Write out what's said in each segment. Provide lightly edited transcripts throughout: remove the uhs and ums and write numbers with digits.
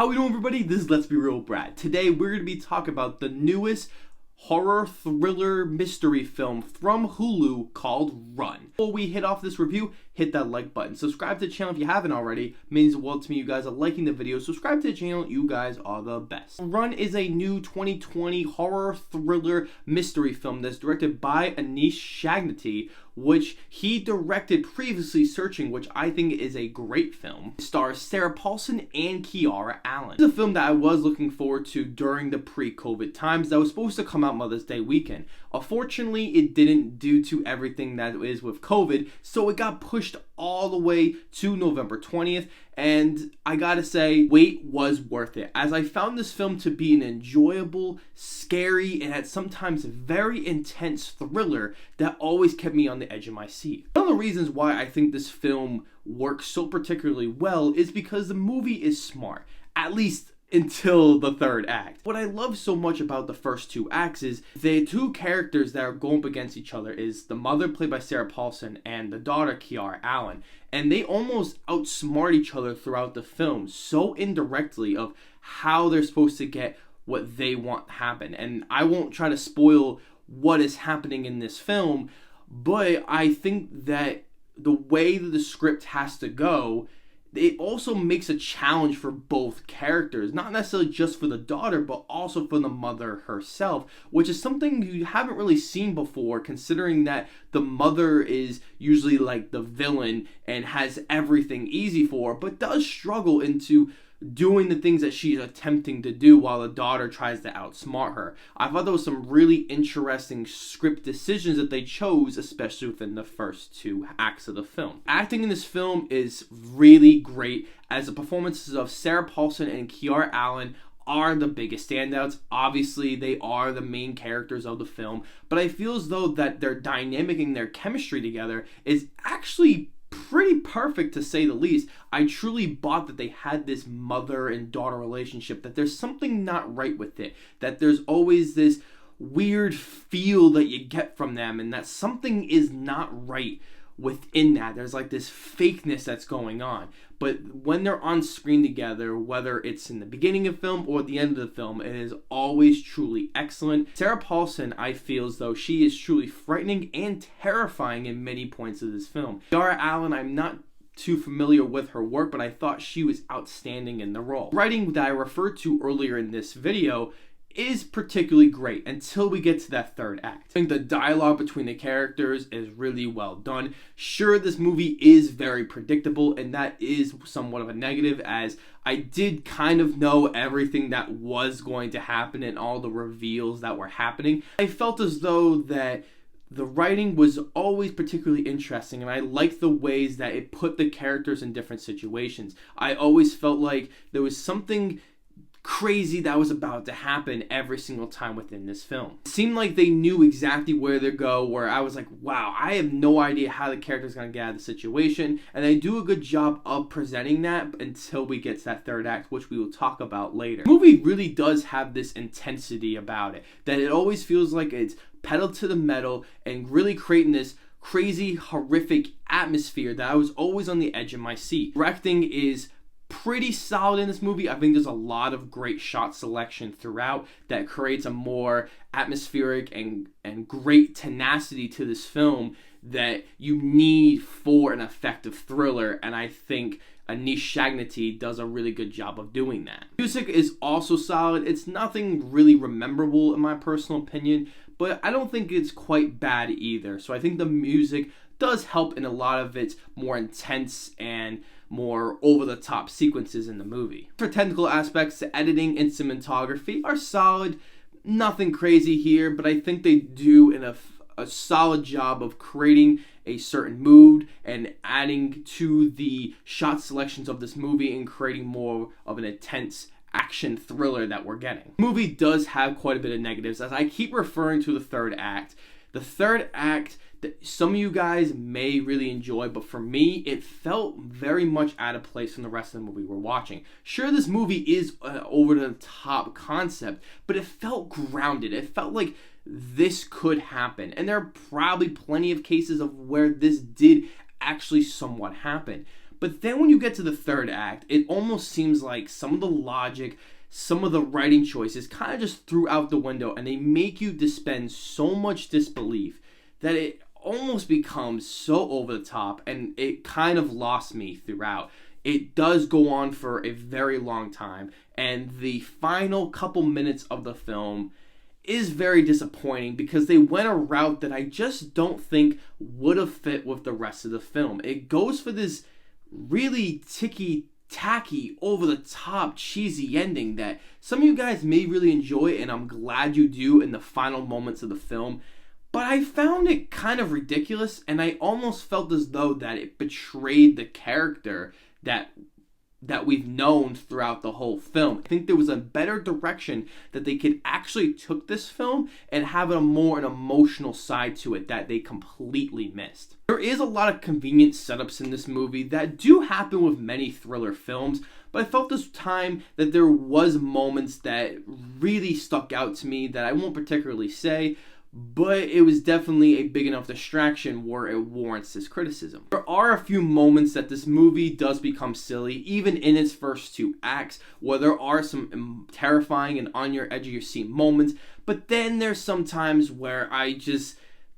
How we doing, everybody? This is Let's Be Real Brad. Today we're going to be talking about the newest horror thriller mystery film from Hulu called Run. Before we hit off this review, hit that like button. Subscribe to the channel if you haven't already. It means the world to me. You guys are liking the video. Subscribe to the channel. You guys are the best. Run is a new 2020 horror thriller mystery film that's directed by Aneesh Chaganty, which he directed previously Searching, which I think is a great film. It stars Sarah Paulson and Kiara Allen. It's a film that I was looking forward to during the pre-COVID times that was supposed to come out Mother's Day weekend. Unfortunately, it didn't due to everything that is with COVID, so it got pushed all the way to November 20th, and I gotta say, wait was worth it, as I found this film to be an enjoyable, scary, and at sometimes very intense thriller that always kept me on the edge of my seat. One of the reasons why I think this film works so particularly well is because the movie is smart, at least until the third act. What I love so much about the first two acts is the two characters that are going up against each other is the mother, played by Sarah Paulson, and the daughter, Kiara Allen. And they almost outsmart each other throughout the film, so indirectly, of how they're supposed to get what they want to happen. And I won't try to spoil what is happening in this film, but I think that the way that the script has to go, it also makes a challenge for both characters, not necessarily just for the daughter, but also for the mother herself, which is something you haven't really seen before, considering that the mother is usually like the villain and has everything easy for her, but does struggle into doing the things that she's attempting to do while the daughter tries to outsmart her. I thought there was some really interesting script decisions that they chose, especially within the first two acts of the film. Acting in this film is really great, as the performances of Sarah Paulson and Kiara Allen are the biggest standouts. Obviously, they are the main characters of the film, but I feel as though that their dynamic and their chemistry together is actually pretty perfect, to say the least. I truly bought that they had this mother and daughter relationship, that there's something not right with it, that there's always this weird feel that you get from them, and that something is not right within that. There's like this fakeness that's going on. But when they're on screen together, whether it's in the beginning of the film or the end of the film, it is always truly excellent. Sarah Paulson, I feel as though she is truly frightening and terrifying in many points of this film. Kiara Allen, I'm not too familiar with her work, but I thought she was outstanding in the role. Writing that I referred to earlier in this video is particularly great until we get to that third act. I think the dialogue between the characters is really well done. Sure, this movie is very predictable, and that is somewhat of a negative, as I did kind of know everything that was going to happen and all the reveals that were happening. I felt as though that the writing was always particularly interesting, and I liked the ways that it put the characters in different situations. I always felt like there was something crazy that was about to happen every single time within this film. It seemed like they knew exactly where to go, where I was like, wow, I have no idea how the character's gonna get out of the situation, and they do a good job of presenting that until we get to that third act, which we will talk about later. The movie really does have this intensity about it, that it always feels like it's pedal to the metal and really creating this crazy, horrific atmosphere that I was always on the edge of my seat. Directing is pretty solid in this movie. I think there's a lot of great shot selection throughout that creates a more atmospheric and great tenacity to this film that you need for an effective thriller, and I think Aneesh Chaganty does a really good job of doing that. Music is also solid. It's nothing really memorable in my personal opinion, but I don't think it's quite bad either. So I think the music does help in a lot of its more intense and more over-the-top sequences in the movie. For technical aspects, the editing and cinematography are solid. Nothing crazy here, but I think they do a solid job of creating a certain mood and adding to the shot selections of this movie and creating more of an intense action thriller that we're getting. The movie does have quite a bit of negatives, as I keep referring to the third act. The third act that some of you guys may really enjoy, but for me, it felt very much out of place from the rest of the movie we're watching. Sure, this movie is an over-the-top concept, but it felt grounded. It felt like this could happen, and there are probably plenty of cases of where this did actually somewhat happen. But then when you get to the third act, it almost seems like some of the logic, some of the writing choices kind of just threw out the window, and they make you dispense so much disbelief that it almost becomes so over the top, and it kind of lost me throughout. It does go on for a very long time, and the final couple minutes of the film is very disappointing because they went a route that I just don't think would have fit with the rest of the film. It goes for this really tacky, over the top, cheesy ending that some of you guys may really enjoy, and I'm glad you do in the final moments of the film. But I found it kind of ridiculous, and I almost felt as though that it betrayed the character that we've known throughout the whole film. I think there was a better direction that they could actually took this film and have an emotional side to it that they completely missed. There is a lot of convenient setups in this movie that do happen with many thriller films, but I felt this time that there was moments that really stuck out to me that I won't particularly say, but it was definitely a big enough distraction where it warrants this criticism. There are a few moments that this movie does become silly, even in its first two acts, where there are some terrifying and on your edge of your seat moments, but then there's some times where I just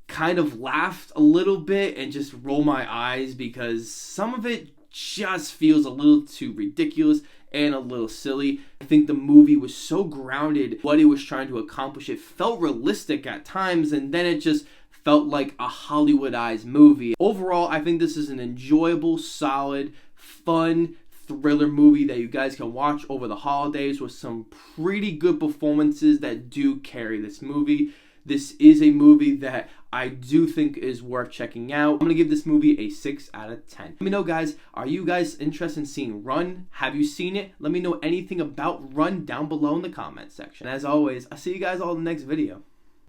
kind of laughed a little bit and just roll my eyes because some of it just feels a little too ridiculous and a little silly. I think the movie was so grounded, what it was trying to accomplish. It felt realistic at times, and then it just felt like a Hollywoodized movie. Overall, I think this is an enjoyable, solid, fun thriller movie that you guys can watch over the holidays with some pretty good performances that do carry this movie. This is a movie that I do think is worth checking out. I'm going to give this movie a 6 out of 10. Let me know, guys, are you guys interested in seeing Run? Have you seen it? Let me know anything about Run down below in the comment section. As always, I'll see you guys all in the next video.